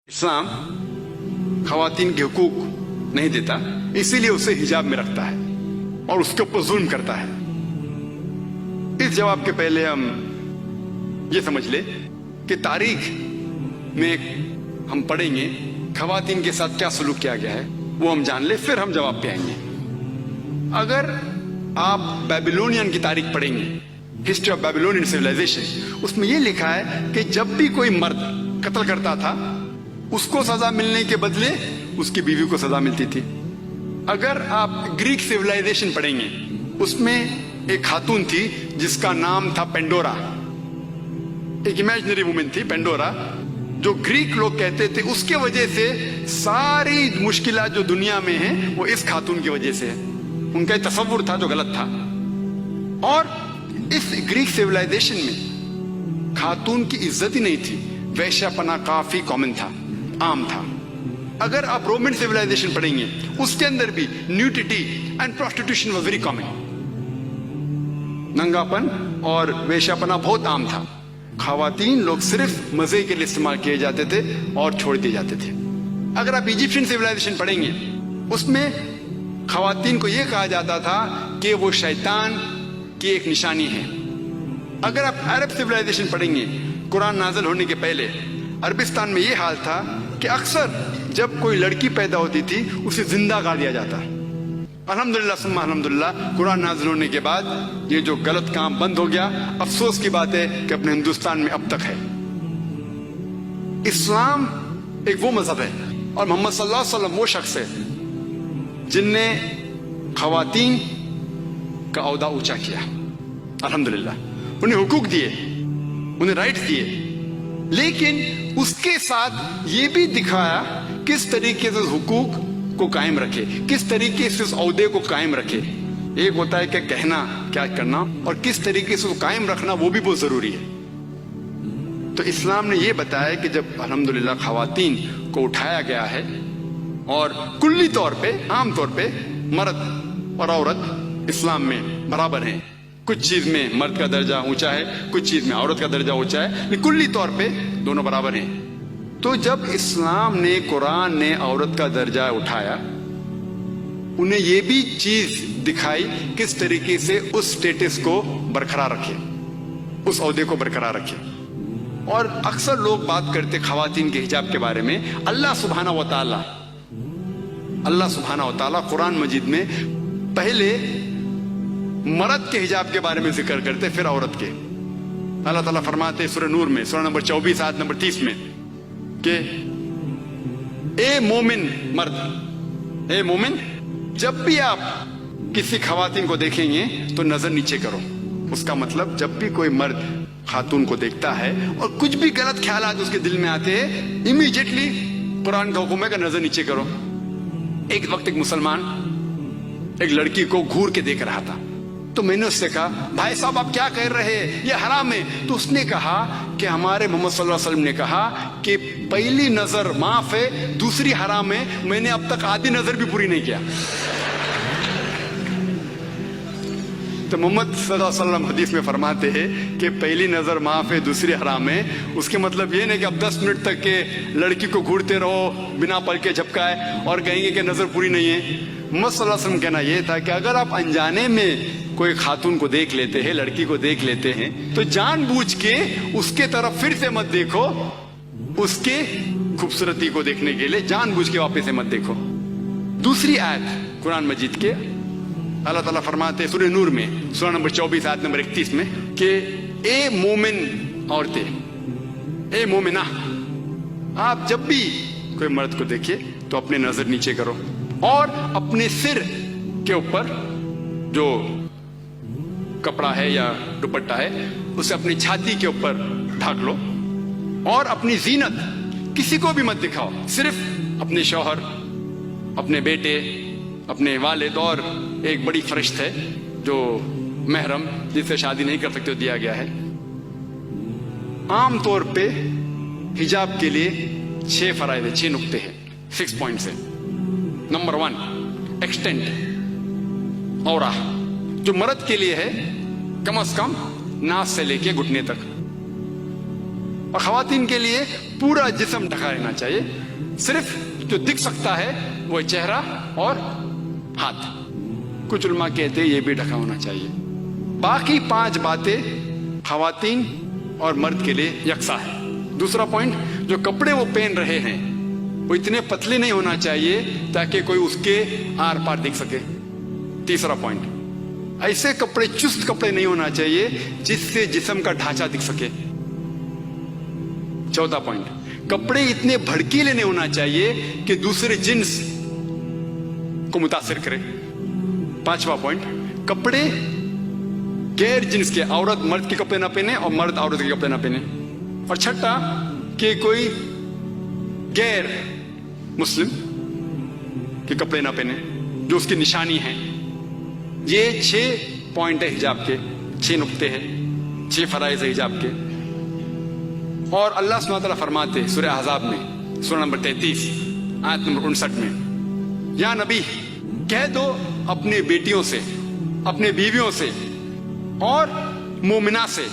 इस्लाम खवातीन के हुकूक नहीं देता, इसीलिए उसे हिजाब में रखता है और उसके ऊपर जुल्म करता है। इस जवाब के पहले हम ये समझ ले कि तारीख में हम पढ़ेंगे खवातीन के साथ क्या सलूक किया गया है, वो हम जान ले, फिर हम जवाब पे आएंगे। अगर आप बेबीलोनियन की तारीख पढ़ेंगे, हिस्ट्री ऑफ बेबीलोनियन सिविलाइजेशन, उसमें ये लिखा है कि जब भी कोई मर्द कत्ल करता था उसको सजा मिलने के बदले उसकी बीवी को सजा मिलती थी। अगर आप ग्रीक सिविलाइजेशन पढ़ेंगे, उसमें एक खातून थी जिसका नाम था पेंडोरा, एक इमेजिनरी वुमेन थी पेंडोरा, जो ग्रीक लोग कहते थे उसके वजह से सारी मुश्किलात जो दुनिया में हैं वो इस खातून की वजह से है। उनका एक तसव्वुर था जो गलत था। और इस ग्रीक सिविलाइजेशन में खातून की इज्जत ही नहीं थी, वैश्यापना काफी कॉमन था, आम था। अगर आप रोमन सिविलाइजेशन पढ़ेंगे, उसके अंदर भी nudity and prostitution was very common. नंगापन और वेश्यापना बहुत आम था। खवातीन लोग सिर्फ मजे के लिए इस्तेमाल किए जाते थे और छोड़ दिए जाते थे। अगर आप इजिप्शियन सिविलाइजेशन पढ़ेंगे, उसमें खवातीन को यह कहा जाता था कि वो शैतान की एक निशानी है। अगर आप अरब सिविलाइजेशन पढ़ेंगे, कुरान नाज़िल होने के पहले अरबिस्तान में यह हाल था कि अक्सर जब कोई लड़की पैदा होती थी उसे जिंदा गाड़ दिया जाता। अल्हम्दुलिल्लाह सुम्मा अल्हम्दुलिल्लाह, कुरान नाज़िल होने के बाद ये जो गलत काम बंद हो गया। अफसोस की बात है कि अपने हिंदुस्तान में अब तक है। इस्लाम एक वो मजहब है और मोहम्मद सल्लल्लाहु अलैहि वसल्लम वो शख्स है जिनने खवातीन का औहदा ऊंचा किया। अल्हम्दुलिल्लाह, उन्हें हुकूक दिए, उन्हें राइट दिए, लेकिन उसके साथ ये भी दिखाया किस तरीके से हुकूक को कायम रखे, किस तरीके से उस औहदे को कायम रखे। एक होता है कि कहना क्या करना, और किस तरीके से उसको कायम रखना वो भी बहुत जरूरी है। तो इस्लाम ने ये बताया कि जब अल्हम्दुलिल्लाह खवातीन को उठाया गया है और कुल्ली तौर पे, आम तौर पे मर्द और औरत इस्लाम में बराबर हैं। कुछ चीज में मर्द का दर्जा ऊंचा है, कुछ चीज में औरत का दर्जा ऊंचा है, लेकिन कुल्ली तौर पे दोनों बराबर हैं। तो जब इस्लाम ने, कुरान ने औरत का दर्जा उठाया, उन्हें ये भी चीज दिखाई किस तरीके से उस स्टेटस को बरकरार रखे, उस ओहदे को बरकरार रखे। और अक्सर लोग बात करते खवातीन के हिजाब के बारे में। अल्लाह सुब्हानहू व तआला कुरान मजीद में पहले मर्द के हिजाब के बारे में जिक्र करते, फिर औरत के। अल्लाह ताला फरमाते सूरह नूर में, सूरह नंबर 24 आयत नंबर 30 में कि ए मोमिन मर्द, ए मोमिन, जब भी आप किसी खवातीन को देखेंगे तो नजर नीचे करो। उसका मतलब जब भी कोई मर्द खातून को देखता है और कुछ भी गलत ख्यालात उसके दिल में आते हैं, इमीडिएटली कुरान का हुक्म है कि नजर नीचे करो। एक वक्त एक मुसलमान एक लड़की को घूर के देख रहा था, तो मैंने उससे कहा, भाई साहब आप क्या कह रहे हैं, ये हराम है। तो उसने कहा कि हमारे मोहम्मद सल्लल्लाहु अलैहि वसल्लम ने कहा कि पहली नजर माफ है, दूसरी हराम है। मैंने अब तक आधी नजर भी पूरी नहीं किया। तो मोहम्मद सल्लल्लाहु अलैहि वसल्लम हदीस में फरमाते हैं कि पहली नजर माफ है, दूसरी हराम है। उसके मतलब ये नहीं कि अब 10 मिनट तक के लड़की को घूरते रहो बिना पल के झपकाए और कहेंगे कि नजर पूरी नहीं है। मोहम्मद सल्लल्लाहु अलैहि वसल्लम कहना यह था कि अगर आप अनजाने में कोई खातून को देख लेते हैं, लड़की को देख लेते हैं, तो जानबूझ के उसके तरफ फिर से मत देखो, उसके खूबसूरती को देखने के लिए जानबूझ के वापस से मत देखो। दूसरी आयत कुरान मजीद के अल्लाह ताला फरमाते हैं सूरह नूर में, सूरह नंबर 24 आयत नंबर 31 में कि ए मोमिन औरतें, ए मोमिना, आप जब भी कोई मर्द को देखिए तो अपने नजर नीचे करो और अपने सिर के ऊपर जो कपड़ा है या दुपट्टा है उसे अपनी छाती के ऊपर ढक लो और अपनी जीनत किसी को भी मत दिखाओ, सिर्फ अपने शौहर, अपने बेटे, अपने वालिद और एक बड़ी फरिश्त है जो महरम जिससे शादी नहीं कर सकते दिया गया है। आम तौर पे हिजाब के लिए 6 फराइद है, 6 नुक्ते हैं, 6 पॉइंट्स है। नंबर 1, एक्सटेंड औरा, जो मर्द के लिए है कम से कम नास से लेके घुटने तक। اور خواتین کے لیے پورا جسم ڈھکا رہنا چاہیے، صرف جو دکھ سکتا ہے وہ چہرہ اور ہاتھ. کچھ علماء کہتے ہیں یہ بھی ڈھکا ہونا چاہیے. باقی 5 باتیں خواتین اور مرد کے لیے یکساں ہے. دوسرا پوائنٹ، جو کپڑے وہ پہن رہے ہیں وہ اتنے پتلے نہیں ہونا چاہیے تاکہ کوئی اس کے آر پار دیکھ سکے. تیسرا پوائنٹ، ایسے کپڑے، چست کپڑے نہیں ہونا چاہیے جس سے جسم کا ڈھانچہ دکھ سکے. چوتھا پوائنٹ، کپڑے اتنے بھڑکیلے نہیں ہونا چاہیے کہ دوسرے جنس کو متاثر کرے. پانچواں پوائنٹ، کپڑے غیر جنس کے، عورت مرد کے کپڑے نہ پہنے اور مرد عورت کے کپڑے نہ پہنے. اور چھٹا کہ کوئی غیر مسلم کے کپڑے نہ پہنے جو اس کی نشانی ہے. یہ 6 پوائنٹ ہے حجاب کے، 6 نقطے ہیں، 6 فرائض ہے حجاب کے. اور اللہ سبحانہ وتعالیٰ فرماتے سورہ احزاب میں، سورہ نمبر 33 آیت نمبر 59 میں، یا نبی کہہ دو اپنے بیٹیوں سے، اپنے بیویوں سے اور مومنہ سے،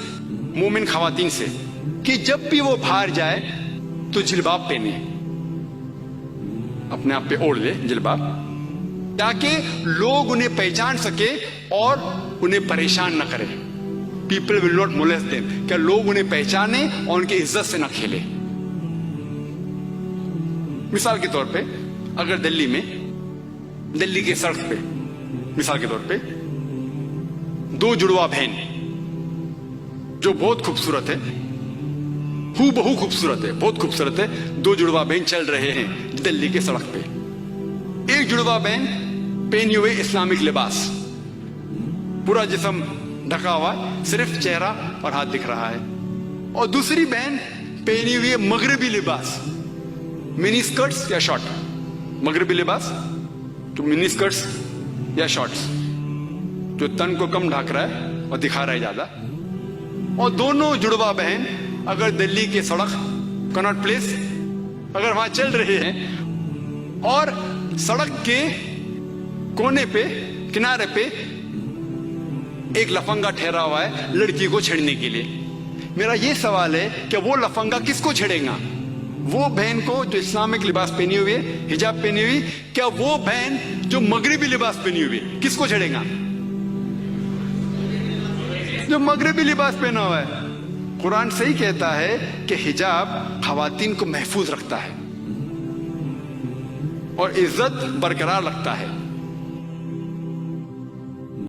مومن خواتین سے، کہ جب بھی وہ باہر جائے تو جلباب پہنے، اپنے آپ پہ اوڑھ لے جلباب، تاکہ لوگ انہیں پہچان سکے اور انہیں پریشان نہ کرے. People will not molest them، کہ لوگ انہیں پہچانے اور ان کی عزت سے نہ کھیلے. مثال کے طور پہ اگر دلی کے سڑک پہ مثال کے طور پہ 2 جڑواں بہن جو بہت خوبصورت ہے، ہو بہو خوبصورت ہے، بہت خوبصورت ہے، 2 جڑواں بہن چل رہے ہیں دلی کے سڑک پہ. ایک جڑواں بہن پہنے ہوئے اسلامک لباس، پورا جسم ڈھکا ہوا، صرف چہرہ اور ہاتھ دکھ رہا ہے. اور دوسری بہن پہنی ہوئی مغربی لباس، منی اسکرٹس یا شارٹ، مغربی لباس تو منی اسکرٹس یا شارٹس جو تن کو کم ڈھک رہا ہے اور دکھا رہا ہے زیادہ. اور دونوں جڑواں بہن اگر دلی کے سڑک کناٹ پلیس اگر وہاں چل رہے ہیں اور سڑک کے کونے پہ، کنارے پہ ایک لفنگا ٹھہرا ہوا ہے لڑکی کو چھیڑنے کے لیے، میرا یہ سوال ہے کہ وہ لفنگا کس کو چھیڑے گا؟ وہ بہن کو جو اسلامک لباس پہنی ہوئی ہے، حجاب پہنی ہوئی، کیا وہ بہن جو مغربی لباس پہنی ہوئی کس کو چھیڑے گا؟ جو مغربی لباس پہنا ہوا ہے. قرآن صحیح کہتا ہے کہ حجاب خواتین کو محفوظ رکھتا ہے اور عزت برقرار رکھتا ہے.